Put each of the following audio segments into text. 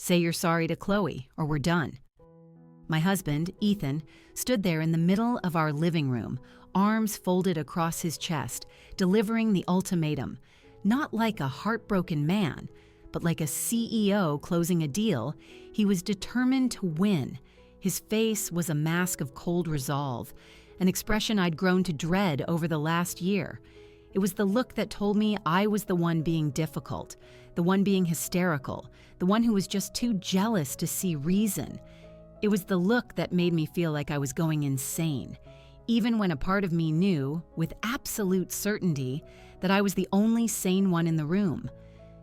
Say you're sorry to Chloe, or we're done. My husband, Ethan, stood there in the middle of our living room, arms folded across his chest, delivering the ultimatum, not like a heartbroken man, but like a CEO closing a deal. He was determined to win. His face was a mask of cold resolve, an expression I'd grown to dread over the last year. It was the look that told me I was the one being difficult, the one being hysterical, the one who was just too jealous to see reason. It was the look that made me feel like I was going insane, even when a part of me knew, with absolute certainty, that I was the only sane one in the room.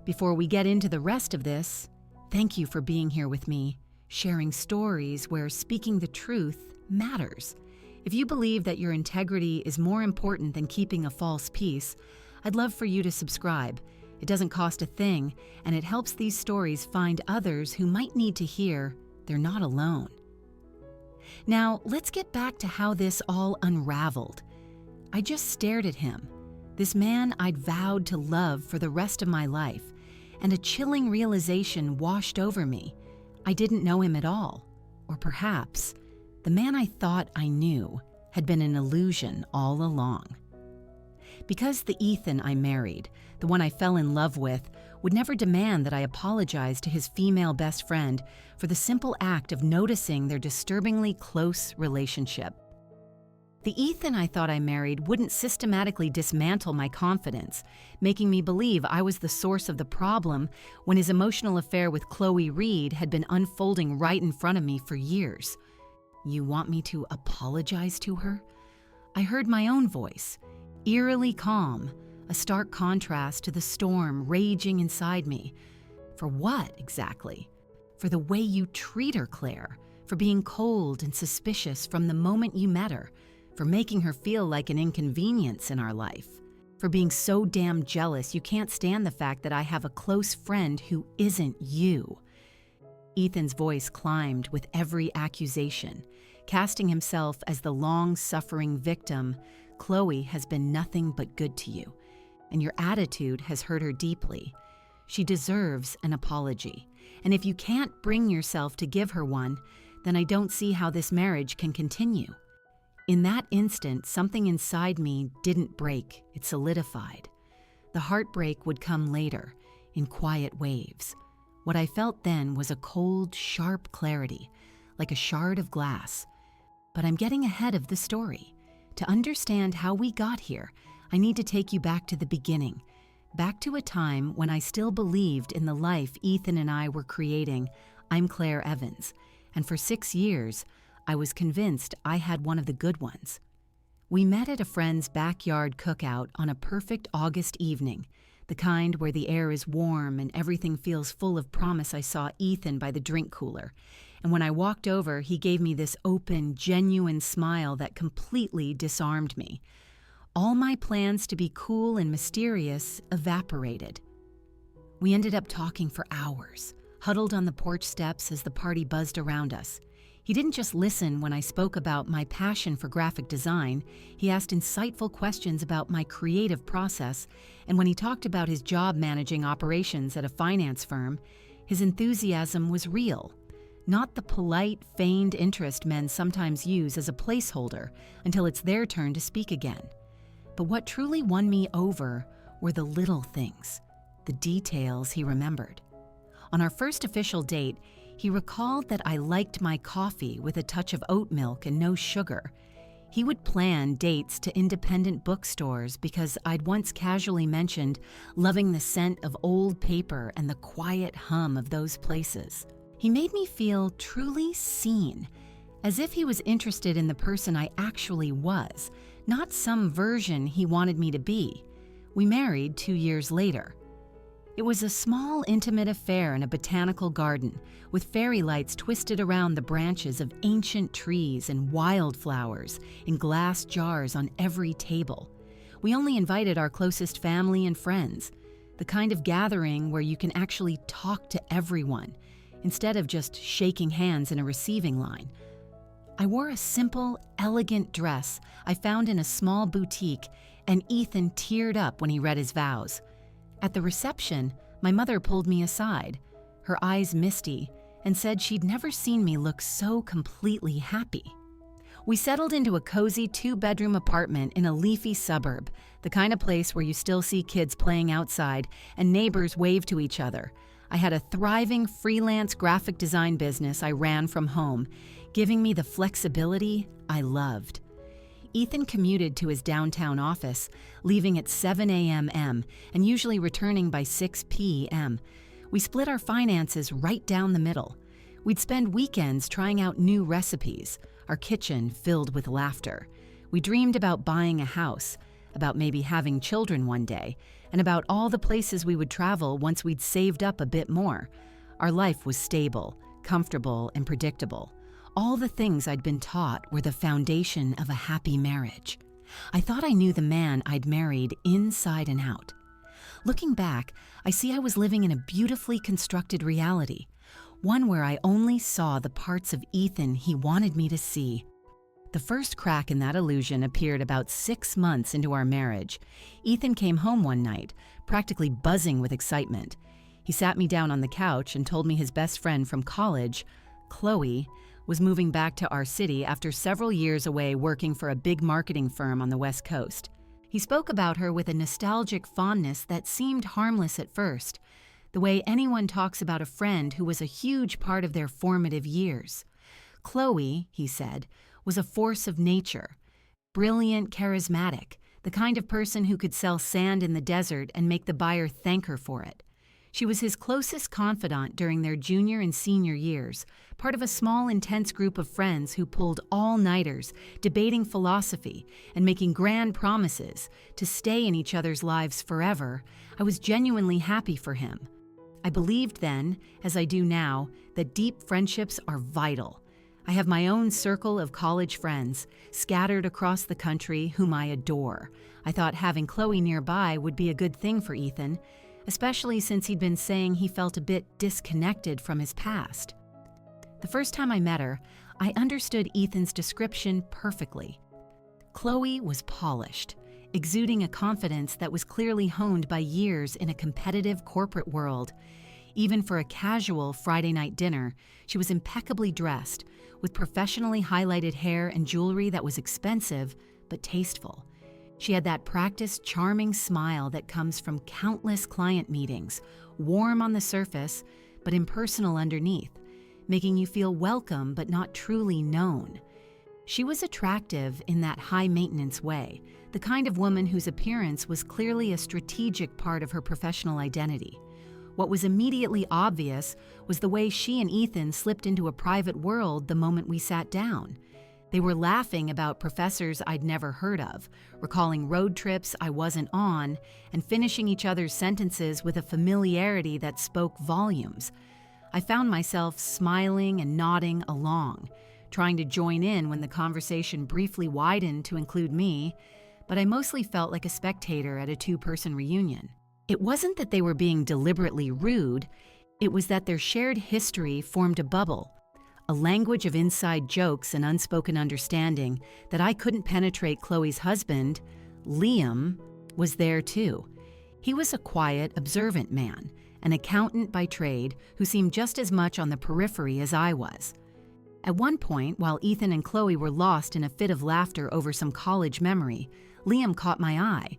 Before we get into the rest of this, thank you for being here with me, sharing stories where speaking the truth matters. If you believe that your integrity is more important than keeping a false peace, I'd love for you to subscribe. It doesn't cost a thing, and it helps these stories find others who might need to hear they're not alone. Now, let's get back to how this all unraveled. I just stared at him, this man I'd vowed to love for the rest of my life, and a chilling realization washed over me. I didn't know him at all. Or perhaps the man I thought I knew had been an illusion all along. Because the Ethan I married, the one I fell in love with, would never demand that I apologize to his female best friend for the simple act of noticing their disturbingly close relationship. The Ethan I thought I married wouldn't systematically dismantle my confidence, making me believe I was the source of the problem when his emotional affair with Chloe Reed had been unfolding right in front of me for years. You want me to apologize to her? I heard my own voice, eerily calm, a stark contrast to the storm raging inside me. For what, exactly? For the way you treat her, Claire, for being cold and suspicious from the moment you met her, for making her feel like an inconvenience in our life, for being so damn jealous you can't stand the fact that I have a close friend who isn't you. Ethan's voice climbed with every accusation, casting himself as the long-suffering victim. Chloe has been nothing but good to you, and your attitude has hurt her deeply. She deserves an apology, and if you can't bring yourself to give her one, then I don't see how this marriage can continue. In that instant, something inside me didn't break, it solidified. The heartbreak would come later, in quiet waves. What I felt then was a cold, sharp clarity, like a shard of glass. But I'm getting ahead of the story. To understand how we got here, I need to take you back to the beginning, back to a time when I still believed in the life Ethan and I were creating. I'm Claire Evans, and for 6 years, I was convinced I had one of the good ones. We met at a friend's backyard cookout on a perfect August evening, the kind where the air is warm and everything feels full of promise. I saw Ethan by the drink cooler, and when I walked over, he gave me this open, genuine smile that completely disarmed me. All my plans to be cool and mysterious evaporated. We ended up talking for hours, huddled on the porch steps as the party buzzed around us. He didn't just listen when I spoke about my passion for graphic design. He asked insightful questions about my creative process, and when he talked about his job managing operations at a finance firm, his enthusiasm was real, not the polite, feigned interest men sometimes use as a placeholder until it's their turn to speak again. But what truly won me over were the little things, the details he remembered. On our first official date, he recalled that I liked my coffee with a touch of oat milk and no sugar. He would plan dates to independent bookstores because I'd once casually mentioned loving the scent of old paper and the quiet hum of those places. He made me feel truly seen, as if he was interested in the person I actually was, not some version he wanted me to be. We married 2 years later. It was a small, intimate affair in a botanical garden, with fairy lights twisted around the branches of ancient trees and wildflowers in glass jars on every table. We only invited our closest family and friends, the kind of gathering where you can actually talk to everyone, instead of just shaking hands in a receiving line. I wore a simple, elegant dress I found in a small boutique, and Ethan teared up when he read his vows. At the reception, my mother pulled me aside. her eyes misty, and said she'd never seen me look so completely happy. We settled into a cozy 2-bedroom apartment in a leafy suburb, the kind of place where you still see kids playing outside and neighbors wave to each other. I had a thriving freelance graphic design business I ran from home, giving me the flexibility I loved. Ethan commuted to his downtown office, leaving at 7 a.m. and usually returning by 6 p.m. We split our finances right down the middle. We'd spend weekends trying out new recipes, our kitchen filled with laughter. We dreamed about buying a house, about maybe having children one day, and about all the places we would travel once we'd saved up a bit more. Our life was stable, comfortable, and predictable. All the things I'd been taught were the foundation of a happy marriage. I thought I knew the man I'd married inside and out. Looking back, I see I was living in a beautifully constructed reality, one where I only saw the parts of Ethan he wanted me to see. The first crack in that illusion appeared about 6 months into our marriage. Ethan came home one night, practically buzzing with excitement. He sat me down on the couch and told me his best friend from college, Chloe, was moving back to our city after several years away working for a big marketing firm on the West Coast. He spoke about her with a nostalgic fondness that seemed harmless at first, the way anyone talks about a friend who was a huge part of their formative years. Chloe, he said, was a force of nature, brilliant, charismatic, the kind of person who could sell sand in the desert and make the buyer thank her for it. She was his closest confidant during their junior and senior years, part of a small, intense group of friends who pulled all-nighters, debating philosophy and making grand promises to stay in each other's lives forever. I was genuinely happy for him. I believed then, as I do now, that deep friendships are vital. I have my own circle of college friends, scattered across the country, whom I adore. I thought having Chloe nearby would be a good thing for Ethan, especially since he'd been saying he felt a bit disconnected from his past. The first time I met her, I understood Ethan's description perfectly. Chloe was polished, exuding a confidence that was clearly honed by years in a competitive corporate world. Even for a casual Friday night dinner, she was impeccably dressed, with professionally highlighted hair and jewelry that was expensive but tasteful. She had that practiced, charming smile that comes from countless client meetings, warm on the surface, but impersonal underneath, making you feel welcome but not truly known. She was attractive in that high-maintenance way, the kind of woman whose appearance was clearly a strategic part of her professional identity. What was immediately obvious was the way she and Ethan slipped into a private world the moment we sat down. They were laughing about professors I'd never heard of, recalling road trips I wasn't on, and finishing each other's sentences with a familiarity that spoke volumes. I found myself smiling and nodding along, trying to join in when the conversation briefly widened to include me, but I mostly felt like a spectator at a 2-person reunion. It wasn't that they were being deliberately rude, it was that their shared history formed a bubble, a language of inside jokes and unspoken understanding that I couldn't penetrate. Chloe's husband, Liam, was there too. He was a quiet, observant man, an accountant by trade who seemed just as much on the periphery as I was. At one point, while Ethan and Chloe were lost in a fit of laughter over some college memory, Liam caught my eye.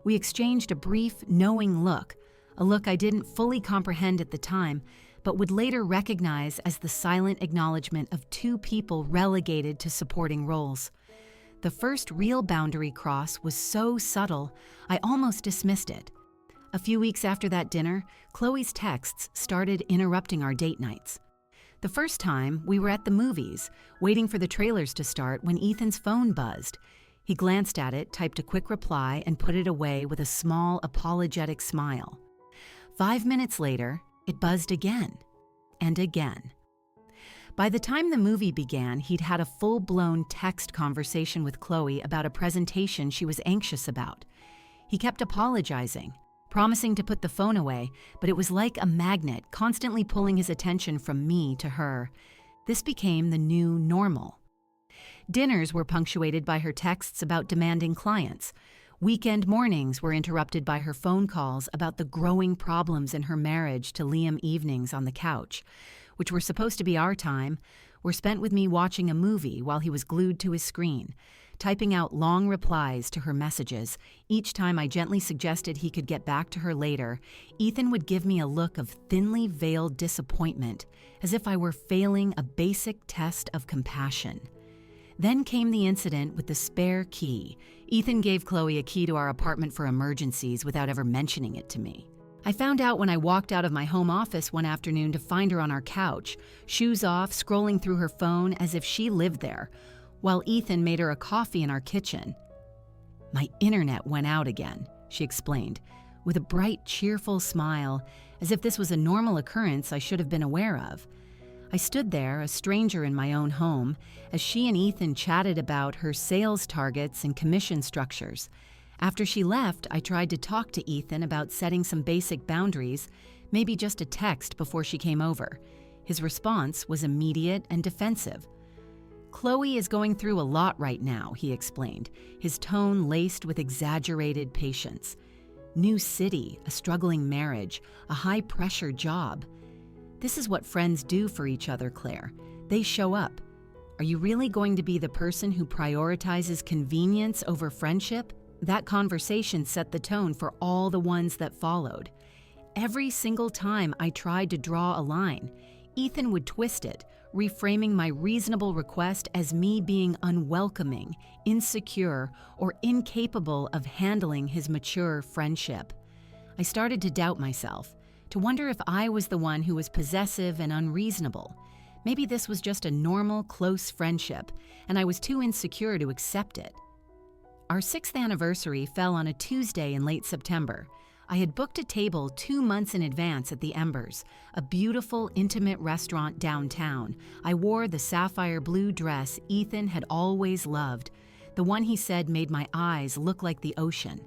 We exchanged a brief, knowing look, a look I didn't fully comprehend at the time, but would later recognize as the silent acknowledgement of 2 people relegated to supporting roles. The first real boundary cross was so subtle, I almost dismissed it. A few weeks after that dinner, Chloe's texts started interrupting our date nights. The first time, we were at the movies, waiting for the trailers to start when Ethan's phone buzzed. He glanced at it, typed a quick reply, and put it away with a small, apologetic smile. 5 minutes later, it buzzed again, and again. By the time the movie began, he'd had a full-blown text conversation with Chloe about a presentation she was anxious about. He kept apologizing, promising to put the phone away, but it was like a magnet, constantly pulling his attention from me to her. This became the new normal. Dinners were punctuated by her texts about demanding clients. Weekend mornings were interrupted by her phone calls about the growing problems in her marriage to Liam. Evenings on the couch, which were supposed to be our time, were spent with me watching a movie while he was glued to his screen, typing out long replies to her messages. Each time I gently suggested he could get back to her later, Ethan would give me a look of thinly veiled disappointment, as if I were failing a basic test of compassion. Then came the incident with the spare key. Ethan gave Chloe a key to our apartment for emergencies without ever mentioning it to me. I found out when I walked out of my home office one afternoon to find her on our couch, shoes off, scrolling through her phone as if she lived there, while Ethan made her a coffee in our kitchen. "My internet went out again," she explained, with a bright, cheerful smile, as if this was a normal occurrence I should have been aware of. I stood there, a stranger in my own home, as she and Ethan chatted about her sales targets and commission structures. After she left, I tried to talk to Ethan about setting some basic boundaries, maybe just a text before she came over. His response was immediate and defensive. "Chloe is going through a lot right now," he explained, his tone laced with exaggerated patience. "New city, a struggling marriage, a high-pressure job. This is what friends do for each other, Claire. They show up. Are you really going to be the person who prioritizes convenience over friendship?" That conversation set the tone for all the ones that followed. Every single time I tried to draw a line, Ethan would twist it, reframing my reasonable request as me being unwelcoming, insecure, or incapable of handling his mature friendship. I started to doubt myself, to wonder if I was the one who was possessive and unreasonable. Maybe this was just a normal, close friendship, and I was too insecure to accept it. Our 6th anniversary fell on a Tuesday in late September. I had booked a table 2 months in advance at the Embers, a beautiful, intimate restaurant downtown. I wore the sapphire blue dress Ethan had always loved, the one he said made my eyes look like the ocean.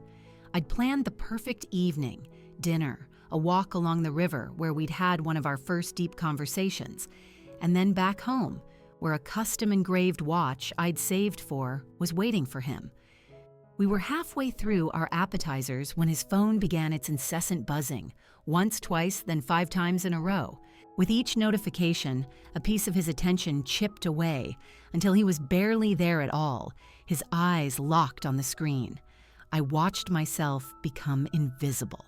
I'd planned the perfect evening, dinner, a walk along the river where we'd had one of our first deep conversations, and then back home, where a custom-engraved watch I'd saved for was waiting for him. We were halfway through our appetizers when his phone began its incessant buzzing, once, twice, then 5 times in a row. With each notification, a piece of his attention chipped away until he was barely there at all, his eyes locked on the screen. I watched myself become invisible.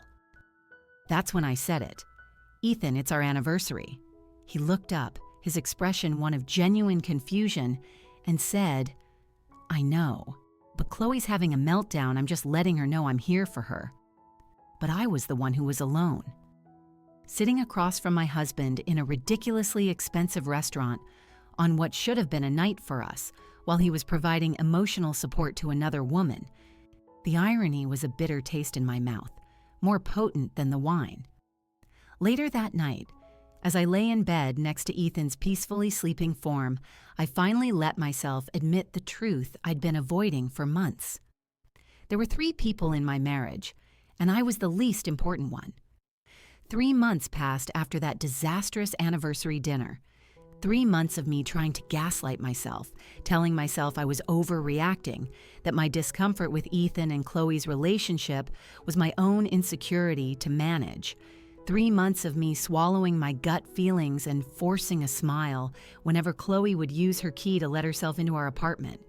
That's when I said it. "Ethan, it's our anniversary." He looked up, his expression one of genuine confusion, and said, "I know. But Chloe's having a meltdown. I'm just letting her know I'm here for her." But I was the one who was alone. Sitting across from my husband in a ridiculously expensive restaurant on what should have been a night for us, while he was providing emotional support to another woman. The irony was a bitter taste in my mouth, more potent than the wine. Later that night, as I lay in bed next to Ethan's peacefully sleeping form, I finally let myself admit the truth I'd been avoiding for months. There were 3 people in my marriage, and I was the least important one. 3 months passed after that disastrous anniversary dinner. 3 months of me trying to gaslight myself, telling myself I was overreacting, that my discomfort with Ethan and Chloe's relationship was my own insecurity to manage. 3 months of me swallowing my gut feelings and forcing a smile whenever Chloe would use her key to let herself into our apartment,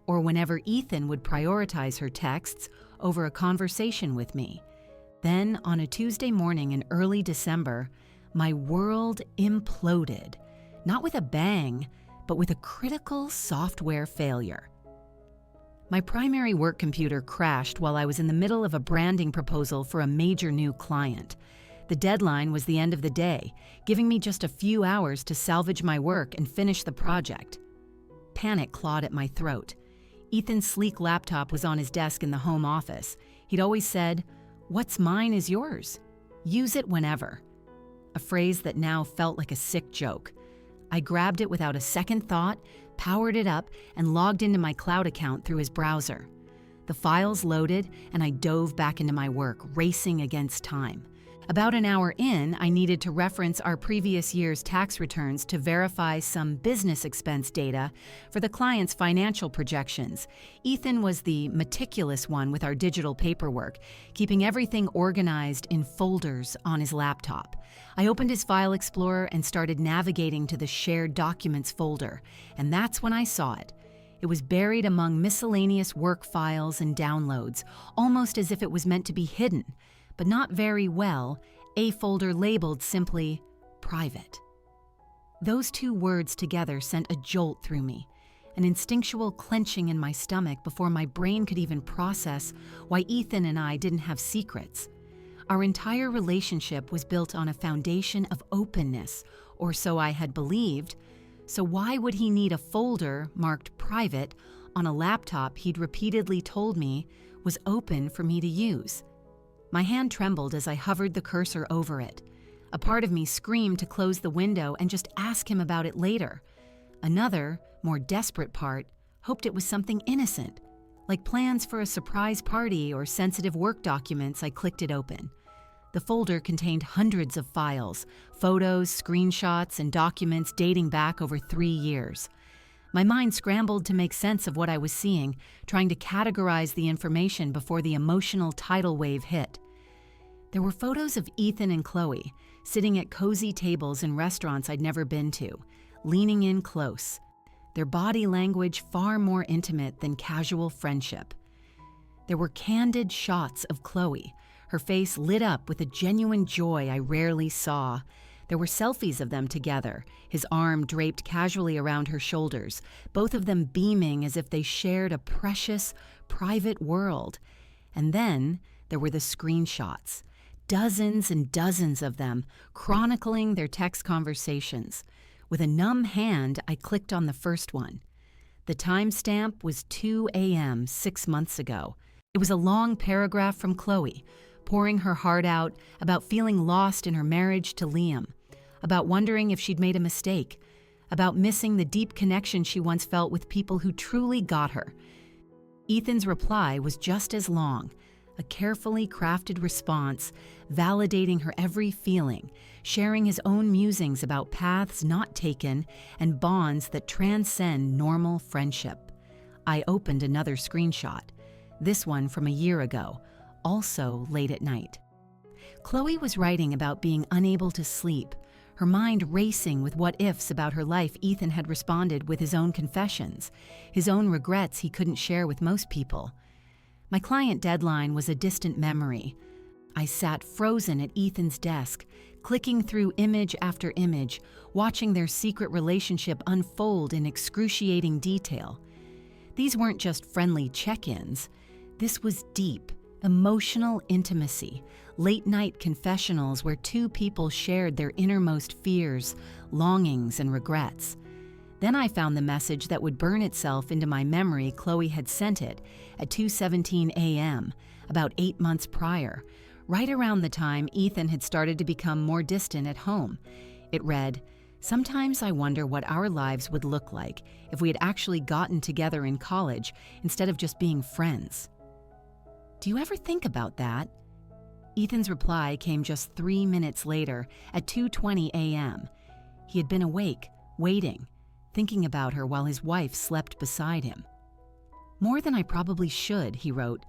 or whenever Ethan would prioritize her texts over a conversation with me. Then, on a Tuesday morning in early December, my world imploded, not with a bang, but with a critical software failure. My primary work computer crashed while I was in the middle of a branding proposal for a major new client. The deadline was the end of the day, giving me just a few hours to salvage my work and finish the project. Panic clawed at my throat. Ethan's sleek laptop was on his desk in the home office. He'd always said, "What's mine is yours. Use it whenever." A phrase that now felt like a sick joke. I grabbed it without a second thought, powered it up, and logged into my cloud account through his browser. The files loaded, and I dove back into my work, racing against time. About an hour in, I needed to reference our previous year's tax returns to verify some business expense data for the client's financial projections. Ethan was the meticulous one with our digital paperwork, keeping everything organized in folders on his laptop. I opened his File Explorer and started navigating to the Shared Documents folder, and that's when I saw it. It was buried among miscellaneous work files and downloads, almost as if it was meant to be hidden, but not very well, a folder labeled simply Private. Those two words together sent a jolt through me, an instinctual clenching in my stomach before my brain could even process why Ethan and I didn't have secrets. Our entire relationship was built on a foundation of openness, or so I had believed. So why would he need a folder marked Private on a laptop he'd repeatedly told me was open for me to use? My hand trembled as I hovered the cursor over it. A part of me screamed to close the window and just ask him about it later. Another, more desperate part, hoped it was something innocent, like plans for a surprise party or sensitive work documents. I clicked it open. The folder contained hundreds of files, photos, screenshots, and documents dating back over 3 years. My mind scrambled to make sense of what I was seeing, trying to categorize the information before the emotional tidal wave hit. There were photos of Ethan and Chloe, sitting at cozy tables in restaurants I'd never been to, leaning in close, their body language far more intimate than casual friendship. There were candid shots of Chloe, her face lit up with a genuine joy I rarely saw. There were selfies of them together, his arm draped casually around her shoulders, both of them beaming as if they shared a precious, private world. And then there were the screenshots, dozens and dozens of them, chronicling their text conversations. With a numb hand, I clicked on the first one. The timestamp was 2 a.m. 6 months ago. It was a long paragraph from Chloe, pouring her heart out about feeling lost in her marriage to Liam, about wondering if she'd made a mistake, about missing the deep connection she once felt with people who truly got her. Ethan's reply was just as long, a carefully crafted response, validating her every feeling, sharing his own musings about paths not taken and bonds that transcend normal friendship. I opened another screenshot, this one from a year ago, also late at night. Chloe was writing about being unable to sleep, her mind racing with what-ifs about her life. Ethan had responded with his own confessions, his own regrets he couldn't share with most people. My client deadline was a distant memory. I sat frozen at Ethan's desk, clicking through image after image, watching their secret relationship unfold in excruciating detail. These weren't just friendly check-ins. This was deep, emotional intimacy, late-night confessionals where two people shared their innermost fears, longings, and regrets. Then I found the message that would burn itself into my memory. Chloe had sent it at 2:17 a.m., about 8 months prior, right around the time Ethan had started to become more distant at home. It read, "Sometimes I wonder what our lives would look like if we had actually gotten together in college instead of just being friends." Do you ever think about that? Ethan's reply came just 3 minutes later at 2:20 a.m. He had been awake, waiting, thinking about her while his wife slept beside him. "More than I probably should," he wrote,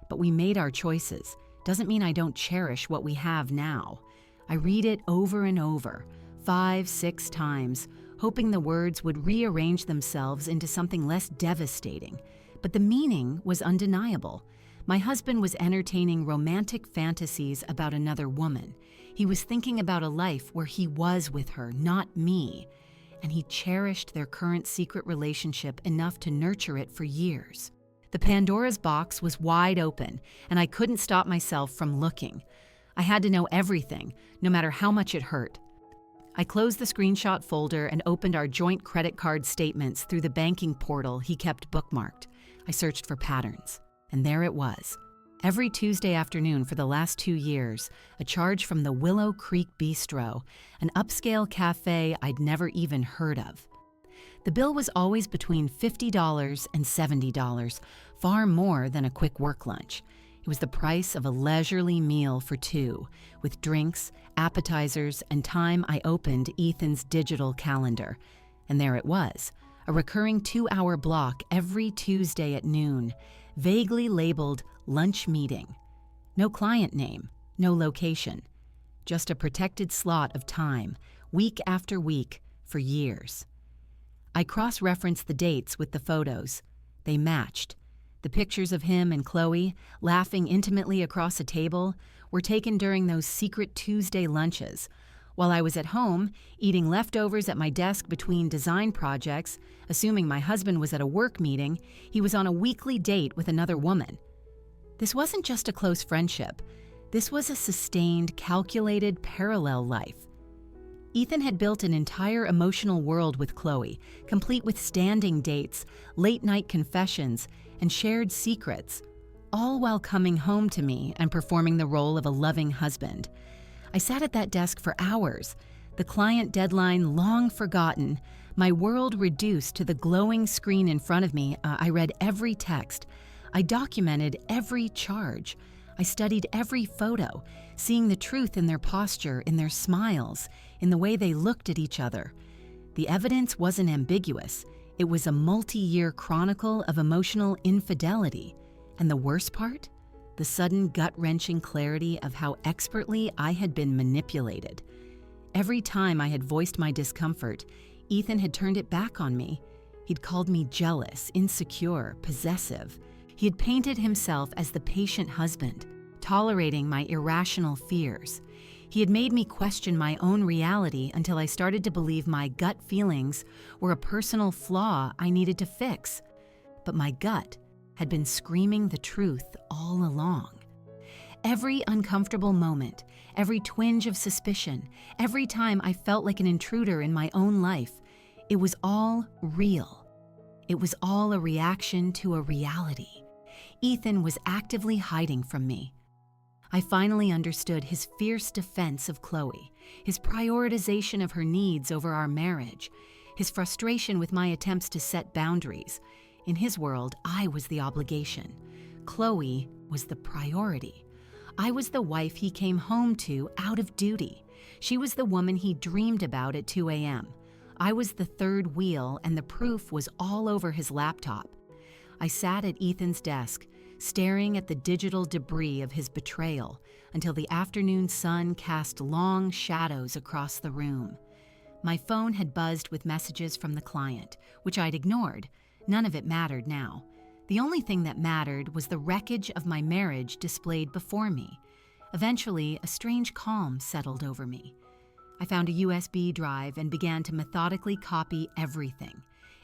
"but we made our choices. Doesn't mean I don't cherish what we have now." I read it over and over, 5, 6 times, hoping the words would rearrange themselves into something less devastating. But the meaning was undeniable. My husband was entertaining romantic fantasies about another woman. He was thinking about a life where he was with her, not me. And he cherished their current secret relationship enough to nurture it for years. The Pandora's box was wide open, and I couldn't stop myself from looking. I had to know everything, no matter how much it hurt. I closed the screenshot folder and opened our joint credit card statements through the banking portal he kept bookmarked. I searched for patterns, and there it was. Every Tuesday afternoon for the last 2 years, a charge from the Willow Creek Bistro, an upscale cafe I'd never even heard of. The bill was always between $50 and $70, far more than a quick work lunch. It was the price of a leisurely meal for two, with drinks, appetizers, and time I opened Ethan's digital calendar. And there it was, a recurring 2-hour block every Tuesday at noon, vaguely labeled lunch meeting. No client name, no location, just a protected slot of time, week after week, for years. I cross-referenced the dates with the photos. They matched. The pictures of him and Chloe, laughing intimately across a table, were taken during those secret Tuesday lunches, while I was at home, eating leftovers at my desk between design projects. Assuming my husband was at a work meeting, he was on a weekly date with another woman. This wasn't just a close friendship. This was a sustained, calculated, parallel life. Ethan had built an entire emotional world with Chloe, complete with standing dates, late-night confessions, and shared secrets, all while coming home to me and performing the role of a loving husband. I sat at that desk for hours, the client deadline long forgotten, my world reduced to the glowing screen in front of me. I read every text. I documented every charge. I studied every photo, seeing the truth in their posture, in their smiles, in the way they looked at each other. The evidence wasn't ambiguous. It was a multi-year chronicle of emotional infidelity. And the worst part? The sudden gut-wrenching clarity of how expertly I had been manipulated. Every time I had voiced my discomfort, Ethan had turned it back on me. He'd called me jealous, insecure, possessive. He had painted himself as the patient husband, tolerating my irrational fears. He had made me question my own reality until I started to believe my gut feelings were a personal flaw I needed to fix. But my gut had been screaming the truth all along. Every uncomfortable moment, every twinge of suspicion, every time I felt like an intruder in my own life, it was all real. It was all a reaction to a reality. Ethan was actively hiding from me. I finally understood his fierce defense of Chloe, his prioritization of her needs over our marriage, his frustration with my attempts to set boundaries. In his world, I was the obligation. Chloe was the priority. I was the wife he came home to out of duty. She was the woman he dreamed about at 2 a.m. I was the third wheel, and the proof was all over his laptop. I sat at Ethan's desk, staring at the digital debris of his betrayal until the afternoon sun cast long shadows across the room. My phone had buzzed with messages from the client, which I'd ignored. None of it mattered now. The only thing that mattered was the wreckage of my marriage displayed before me. Eventually, a strange calm settled over me. I found a USB drive and began to methodically copy everything.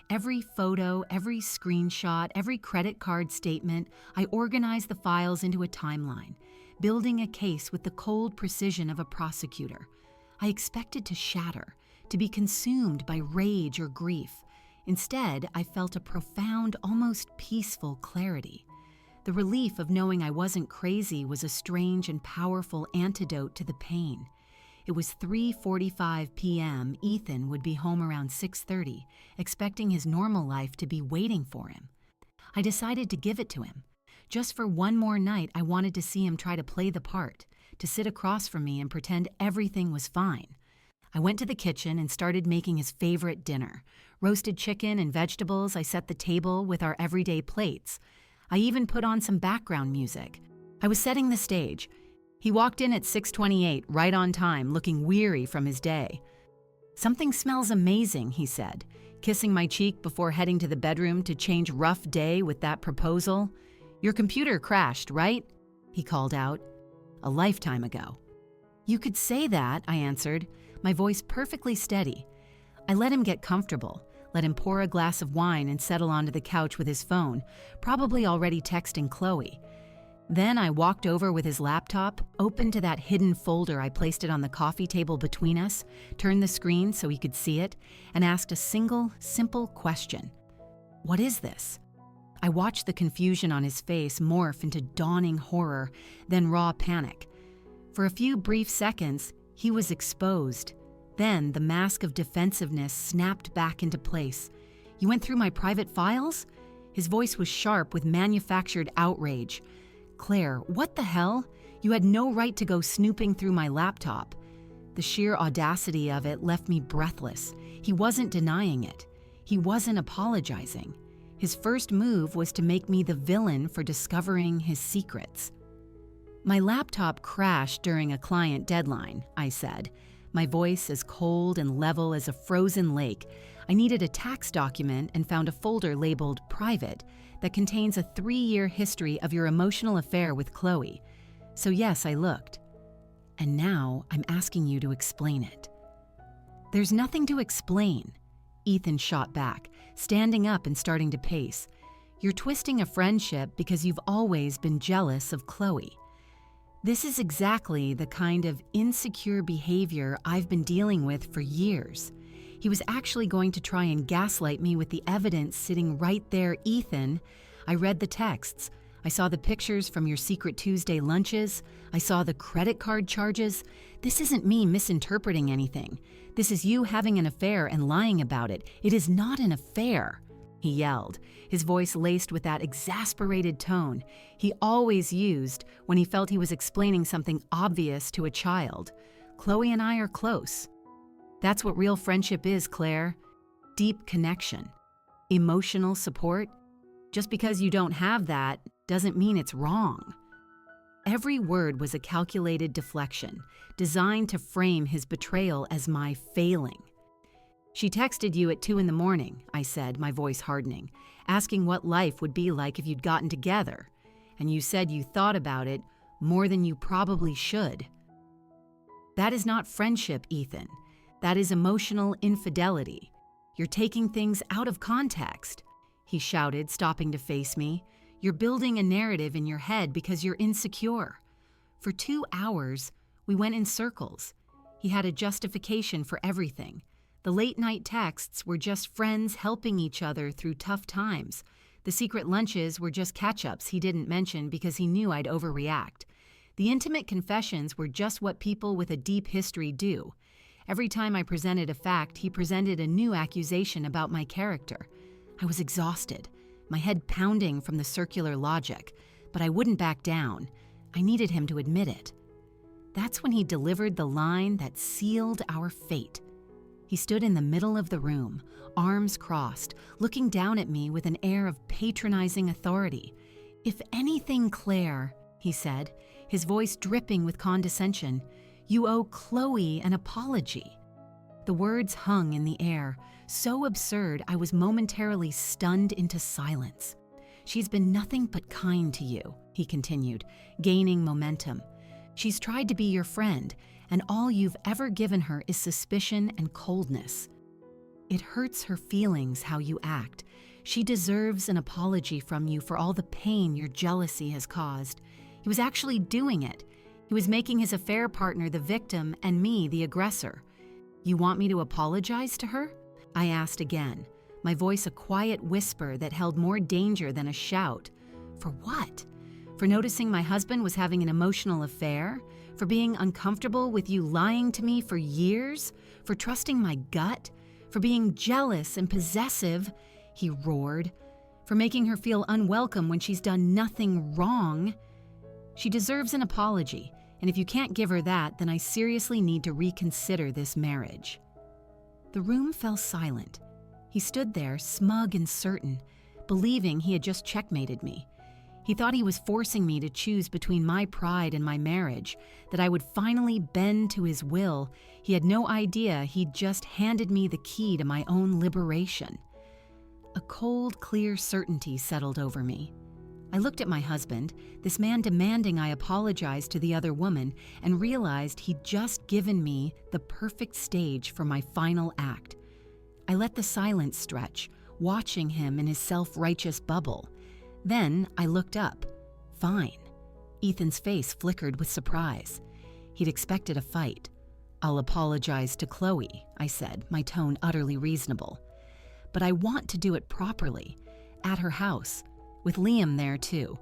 Every photo, every screenshot, every credit card statement. I organized the files into a timeline, building a case with the cold precision of a prosecutor. I expected to shatter, to be consumed by rage or grief. Instead, I felt a profound, almost peaceful clarity. The relief of knowing I wasn't crazy was a strange and powerful antidote to the pain. It was 3:45 p.m. Ethan would be home around 6:30, expecting his normal life to be waiting for him. I decided to give it to him. Just for one more night, I wanted to see him try to play the part, to sit across from me and pretend everything was fine. I went to the kitchen and started making his favorite dinner. Roasted chicken and vegetables. I set the table with our everyday plates. I even put on some background music. I was setting the stage. He walked in at 6:28, right on time, looking weary from his day. "Something smells amazing," he said, kissing my cheek before heading to the bedroom to change rough day with that proposal. "Your computer crashed, right?" he called out. "A lifetime ago." "You could say that," I answered, my voice perfectly steady. I let him get comfortable, let him pour a glass of wine and settle onto the couch with his phone, probably already texting Chloe. Then I walked over with his laptop, opened to that hidden folder. I placed it on the coffee table between us, turned the screen so he could see it, and asked a single, simple question. "What is this?" I watched the confusion on his face morph into dawning horror, then raw panic. For a few brief seconds, he was exposed. Then the mask of defensiveness snapped back into place. "You went through my private files?" His voice was sharp with manufactured outrage. Claire, what the hell? You had no right to go snooping through my laptop. The sheer audacity of it left me breathless. He wasn't denying it. He wasn't apologizing. His first move was to make me the villain for discovering his secrets. My laptop crashed during a client deadline, I said, my voice as cold and level as a frozen lake. I needed a tax document and found a folder labeled Private that contains a 3-year history of your emotional affair with Chloe. So yes, I looked. And now I'm asking you to explain it. There's nothing to explain, Ethan shot back, standing up and starting to pace. You're twisting a friendship because you've always been jealous of Chloe. This is exactly the kind of insecure behavior I've been dealing with for years. He was actually going to try and gaslight me with the evidence sitting right there, Ethan. I read the texts. I saw the pictures from your Secret Tuesday lunches. I saw the credit card charges. This isn't me misinterpreting anything. This is you having an affair and lying about it. It is not an affair, he yelled, his voice laced with that exasperated tone he always used when he felt he was explaining something obvious to a child. Chloe and I are close. That's what real friendship is, Claire. Deep connection. Emotional support. Just because you don't have that doesn't mean it's wrong. Every word was a calculated deflection, designed to frame his betrayal as my failing. She texted you at 2 a.m, I said, my voice hardening, asking what life would be like if you'd gotten together. And you said you thought about it more than you probably should. That is not friendship, Ethan. That is emotional infidelity. You're taking things out of context, he shouted, stopping to face me. You're building a narrative in your head because you're insecure. For 2 hours, we went in circles. He had a justification for everything. The late-night texts were just friends helping each other through tough times. The secret lunches were just catch-ups he didn't mention because he knew I'd overreact. The intimate confessions were just what people with a deep history do. Every time I presented a fact, he presented a new accusation about my character. I was exhausted, my head pounding from the circular logic, but I wouldn't back down. I needed him to admit it. That's when he delivered the line that sealed our fate. He stood in the middle of the room, arms crossed, looking down at me with an air of patronizing authority. If anything, Claire, he said, his voice dripping with condescension, you owe Chloe an apology. The words hung in the air, so absurd I was momentarily stunned into silence. She's been nothing but kind to you, he continued, gaining momentum. She's tried to be your friend, and all you've ever given her is suspicion and coldness. It hurts her feelings how you act. She deserves an apology from you for all the pain your jealousy has caused. He was actually doing it. He was making his affair partner the victim and me the aggressor. You want me to apologize to her? I asked again, my voice a quiet whisper that held more danger than a shout. For what? For noticing my husband was having an emotional affair? For being uncomfortable with you lying to me for years? For trusting my gut? For being jealous and possessive? He roared. For making her feel unwelcome when she's done nothing wrong? She deserves an apology, and if you can't give her that, then I seriously need to reconsider this marriage. The room fell silent. He stood there, smug and certain, believing he had just checkmated me. He thought he was forcing me to choose between my pride and my marriage, that I would finally bend to his will. He had no idea he'd just handed me the key to my own liberation. A cold, clear certainty settled over me. I looked at my husband, this man demanding I apologize to the other woman, and realized he'd just given me the perfect stage for my final act. I let the silence stretch, watching him in his self-righteous bubble. Then I looked up. Fine. Ethan's face flickered with surprise. He'd expected a fight. I'll apologize to Chloe, I said, my tone utterly reasonable. But I want to do it properly, at her house, with Liam there too.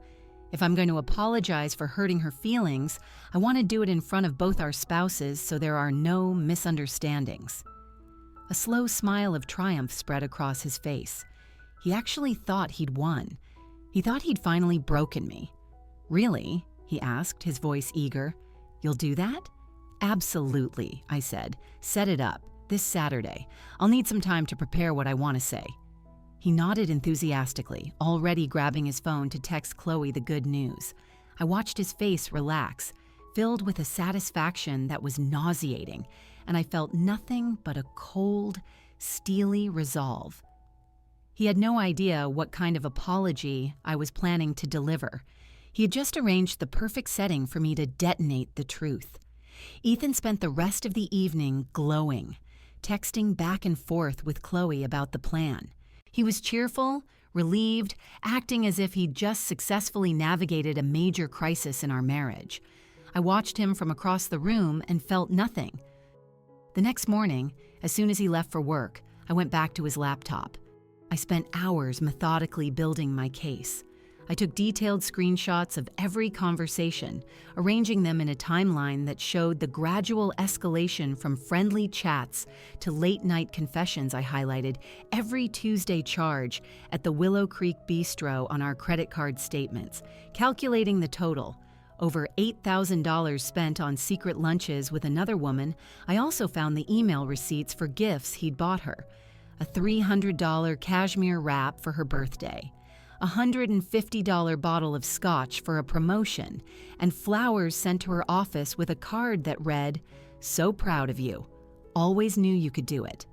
If I'm going to apologize for hurting her feelings, I want to do it in front of both our spouses so there are no misunderstandings. A slow smile of triumph spread across his face. He actually thought he'd won. He thought he'd finally broken me. Really? He asked, his voice eager. You'll do that? Absolutely, I said. Set it up. This Saturday. I'll need some time to prepare what I want to say. He nodded enthusiastically, already grabbing his phone to text Chloe the good news. I watched his face relax, filled with a satisfaction that was nauseating, and I felt nothing but a cold, steely resolve. He had no idea what kind of apology I was planning to deliver. He had just arranged the perfect setting for me to detonate the truth. Ethan spent the rest of the evening glowing, texting back and forth with Chloe about the plan. He was cheerful, relieved, acting as if he'd just successfully navigated a major crisis in our marriage. I watched him from across the room and felt nothing. The next morning, as soon as he left for work, I went back to his laptop. I spent hours methodically building my case. I took detailed screenshots of every conversation, arranging them in a timeline that showed the gradual escalation from friendly chats to late-night confessions. I highlighted every Tuesday charge at the Willow Creek Bistro on our credit card statements, calculating the total. Over $8,000 spent on secret lunches with another woman. I also found the email receipts for gifts he'd bought her. A $300 cashmere wrap for her birthday, a $150 bottle of scotch for a promotion, and flowers sent to her office with a card that read, "So proud of you. Always knew you could do it."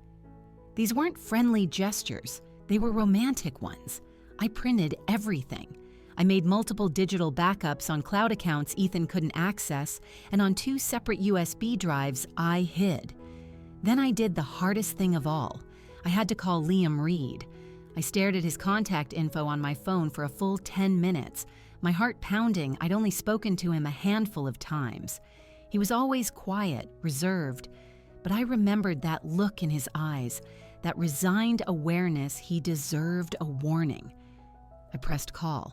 These weren't friendly gestures. They were romantic ones. I printed everything. I made multiple digital backups on cloud accounts Ethan couldn't access, and on 2 separate USB drives I hid. Then I did the hardest thing of all. I had to call Liam Reed. I stared at his contact info on my phone for a full 10 minutes, my heart pounding. I'd only spoken to him a handful of times. He was always quiet, reserved, but I remembered that look in his eyes, that resigned awareness he deserved a warning. I pressed call.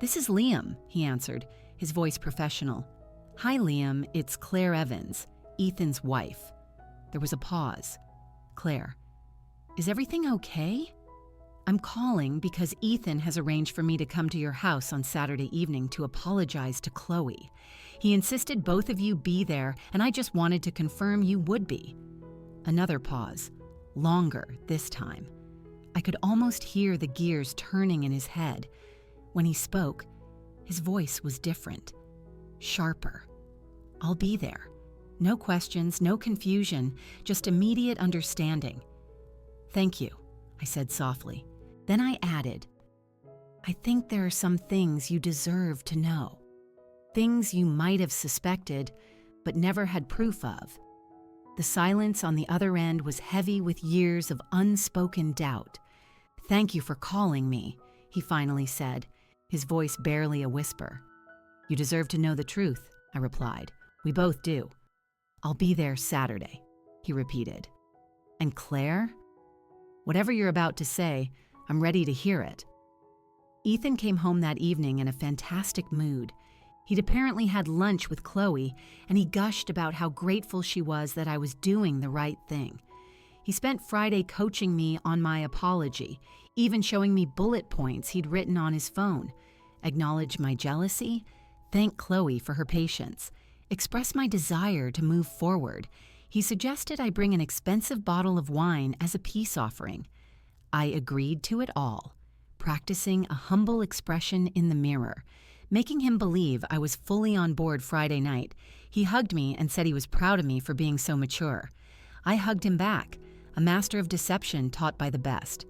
"This is Liam," he answered, his voice professional. "Hi, Liam, it's Claire Evans, Ethan's wife." There was a pause. "Claire, is everything okay?" "I'm calling because Ethan has arranged for me to come to your house on Saturday evening to apologize to Chloe. He insisted both of you be there, and I just wanted to confirm you would be." Another pause, longer this time. I could almost hear the gears turning in his head. When he spoke, his voice was different, sharper. "I'll be there. No questions, no confusion, just immediate understanding." "Thank you," I said softly. Then I added, "I think there are some things you deserve to know. Things you might have suspected, but never had proof of." The silence on the other end was heavy with years of unspoken doubt. "Thank you for calling me," he finally said, his voice barely a whisper. "You deserve to know the truth," I replied. "We both do." "I'll be there Saturday," he repeated. "And Claire?" "Whatever you're about to say, I'm ready to hear it." Ethan came home that evening in a fantastic mood. He'd apparently had lunch with Chloe, and he gushed about how grateful she was that I was doing the right thing. He spent Friday coaching me on my apology, even showing me bullet points he'd written on his phone. Acknowledge my jealousy, thank Chloe for her patience, express my desire to move forward. He suggested I bring an expensive bottle of wine as a peace offering. I agreed to it all, practicing a humble expression in the mirror, making him believe I was fully on board Friday night. He hugged me and said he was proud of me for being so mature. I hugged him back, a master of deception taught by the best.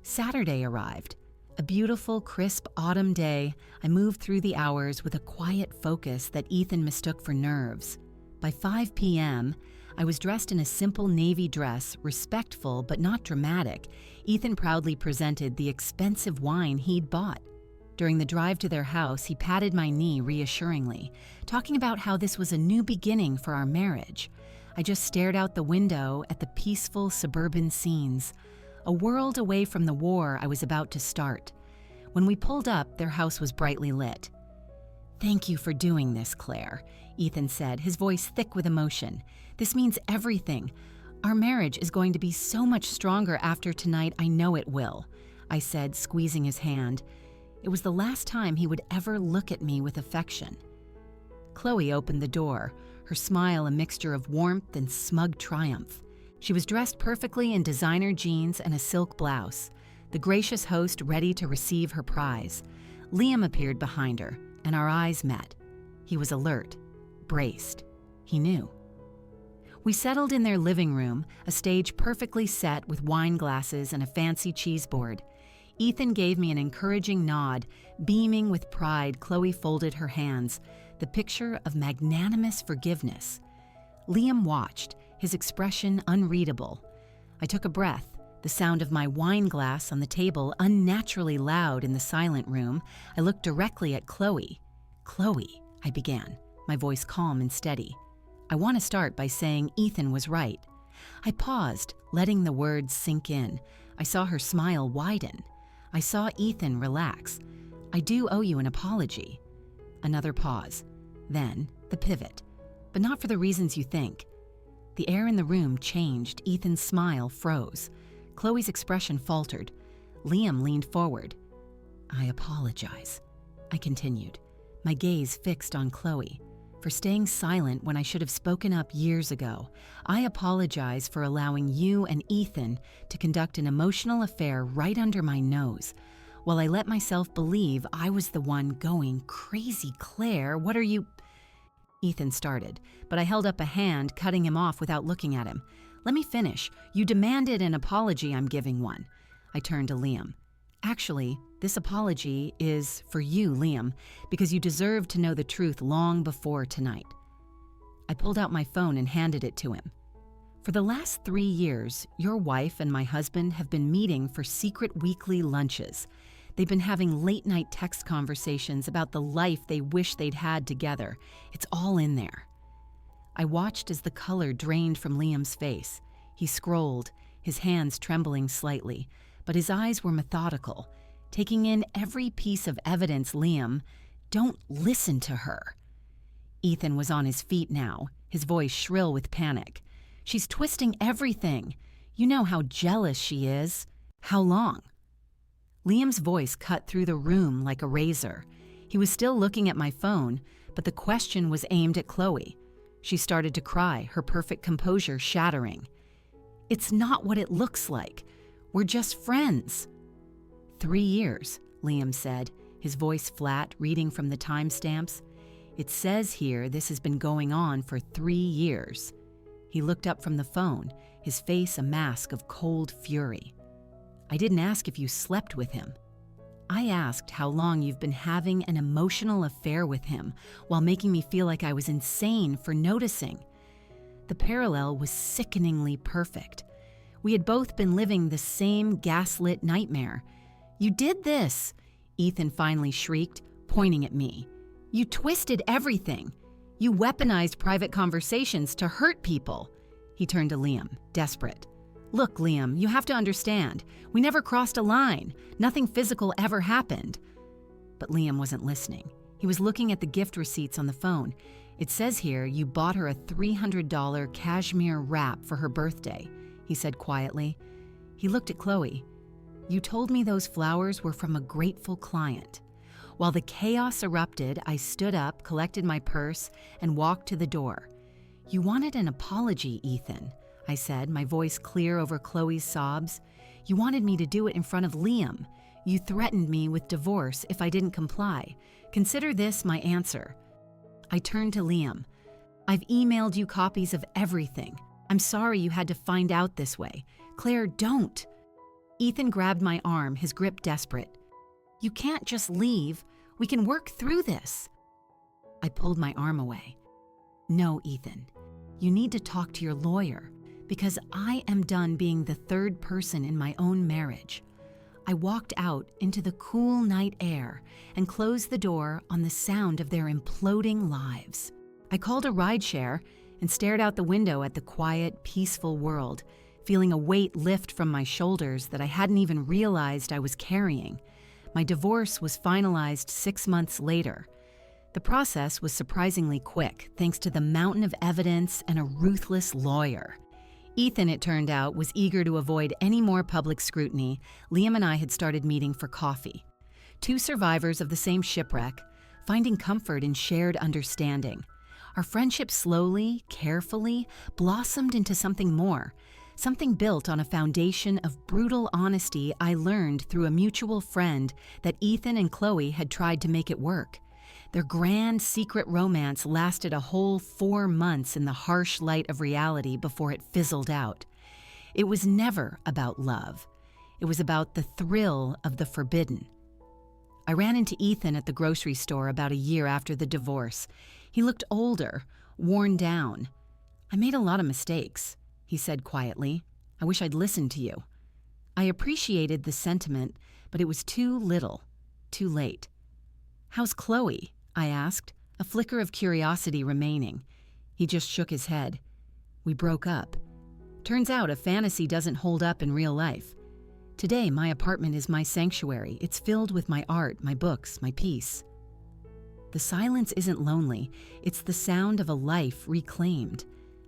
Saturday arrived. A beautiful, crisp autumn day. I moved through the hours with a quiet focus that Ethan mistook for nerves. By 5 p.m., I was dressed in a simple navy dress, respectful but not dramatic. Ethan proudly presented the expensive wine he'd bought. During the drive to their house, he patted my knee reassuringly, talking about how this was a new beginning for our marriage. I just stared out the window at the peaceful suburban scenes, a world away from the war I was about to start. When we pulled up, their house was brightly lit. "Thank you for doing this, Claire," Ethan said, his voice thick with emotion. "This means everything. Our marriage is going to be so much stronger after tonight. I know it will," I said, squeezing his hand. It was the last time he would ever look at me with affection. Chloe opened the door, her smile a mixture of warmth and smug triumph. She was dressed perfectly in designer jeans and a silk blouse, the gracious host ready to receive her prize. Liam appeared behind her, and our eyes met. He was alert, braced. He knew. We settled in their living room, a stage perfectly set with wine glasses and a fancy cheese board. Ethan gave me an encouraging nod. Beaming with pride, Chloe folded her hands, the picture of magnanimous forgiveness. Liam watched, his expression unreadable. I took a breath, the sound of my wine glass on the table unnaturally loud in the silent room. I looked directly at Chloe. "Chloe," I began, my voice calm and steady. "I want to start by saying Ethan was right." I paused, letting the words sink in. I saw her smile widen. I saw Ethan relax. "I do owe you an apology." Another pause. Then, the pivot. "But not for the reasons you think." The air in the room changed. Ethan's smile froze. Chloe's expression faltered. Liam leaned forward. "I apologize," I continued, my gaze fixed on Chloe, "for staying silent when I should have spoken up years ago. I apologize for allowing you and Ethan to conduct an emotional affair right under my nose, while I let myself believe I was the one going crazy. Claire, what are you—" Ethan started, but I held up a hand, cutting him off without looking at him. "Let me finish. You demanded an apology. I'm giving one." I turned to Liam. "Actually, this apology is for you, Liam, because you deserve to know the truth long before tonight." I pulled out my phone and handed it to him. "For the last 3 years, your wife and my husband have been meeting for secret weekly lunches. They've been having late-night text conversations about the life they wish they'd had together. It's all in there." I watched as the color drained from Liam's face. He scrolled, his hands trembling slightly, but his eyes were methodical, taking in every piece of evidence. "Liam, don't listen to her." Ethan was on his feet now, his voice shrill with panic. "She's twisting everything. You know how jealous she is. How long?" Liam's voice cut through the room like a razor. He was still looking at my phone, but the question was aimed at Chloe. She started to cry, her perfect composure shattering. "It's not what it looks like. We're just friends." 3 years, Liam said, his voice flat, reading from the timestamps. "It says here this has been going on for 3 years. He looked up from the phone, his face a mask of cold fury. "I didn't ask if you slept with him. I asked how long you've been having an emotional affair with him while making me feel like I was insane for noticing." The parallel was sickeningly perfect. We had both been living the same gaslit nightmare. "You did this," Ethan finally shrieked, pointing at me. "You twisted everything. You weaponized private conversations to hurt people." He turned to Liam, desperate. "Look, Liam, you have to understand. We never crossed a line. Nothing physical ever happened." But Liam wasn't listening. He was looking at the gift receipts on the phone. "It says here you bought her a $300 cashmere wrap for her birthday," he said quietly. He looked at Chloe. "You told me those flowers were from a grateful client." While the chaos erupted, I stood up, collected my purse, and walked to the door. "You wanted an apology, Ethan," I said, my voice clear over Chloe's sobs. "You wanted me to do it in front of Liam. You threatened me with divorce if I didn't comply. Consider this my answer." I turned to Liam. "I've emailed you copies of everything. I'm sorry you had to find out this way. Claire, don't." Ethan grabbed my arm, his grip desperate. "You can't just leave. We can work through this." I pulled my arm away. "No, Ethan. You need to talk to your lawyer, because I am done being the third person in my own marriage." I walked out into the cool night air and closed the door on the sound of their imploding lives. I called a rideshare and stared out the window at the quiet, peaceful world, feeling a weight lift from my shoulders that I hadn't even realized I was carrying. My divorce was finalized 6 months later. The process was surprisingly quick, thanks to the mountain of evidence and a ruthless lawyer. Ethan, it turned out, was eager to avoid any more public scrutiny. Liam and I had started meeting for coffee. two survivors of the same shipwreck, finding comfort in shared understanding. Our friendship slowly, carefully blossomed into something more, something built on a foundation of brutal honesty I learned through a mutual friend that Ethan and Chloe had tried to make it work. Their grand secret romance lasted a whole 4 months in the harsh light of reality before it fizzled out. It was never about love. It was about the thrill of the forbidden. I ran into Ethan at the grocery store about a year after the divorce. He looked older, worn down. "I made a lot of mistakes," he said quietly. "I wish I'd listened to you." I appreciated the sentiment, but it was too little, too late. "How's Chloe?" I asked, a flicker of curiosity remaining. He just shook his head. "We broke up. Turns out a fantasy doesn't hold up in real life. Today, my apartment is my sanctuary. It's filled with my art, my books, my peace." The silence isn't lonely. It's the sound of a life reclaimed.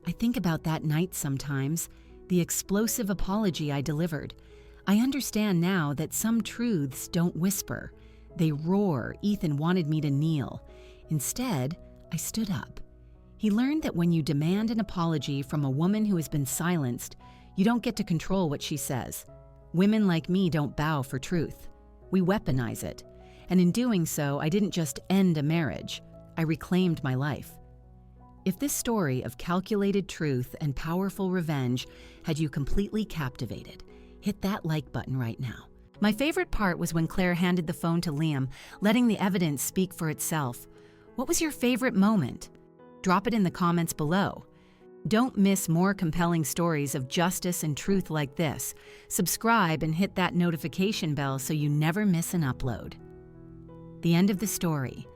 I think about that night sometimes, the explosive apology I delivered. I understand now that some truths don't whisper. They roar. Ethan wanted me to kneel. Instead, I stood up. He learned that when you demand an apology from a woman who has been silenced, you don't get to control what she says. Women like me don't bow for truth. We weaponize it. And in doing so, I didn't just end a marriage. I reclaimed my life. If this story of calculated truth and powerful revenge had you completely captivated, hit that like button right now. My favorite part was when Claire handed the phone to Liam, letting the evidence speak for itself. What was your favorite moment? Drop it in the comments below. Don't miss more compelling stories of justice and truth like this. Subscribe and hit that notification bell so you never miss an upload. The end of the story.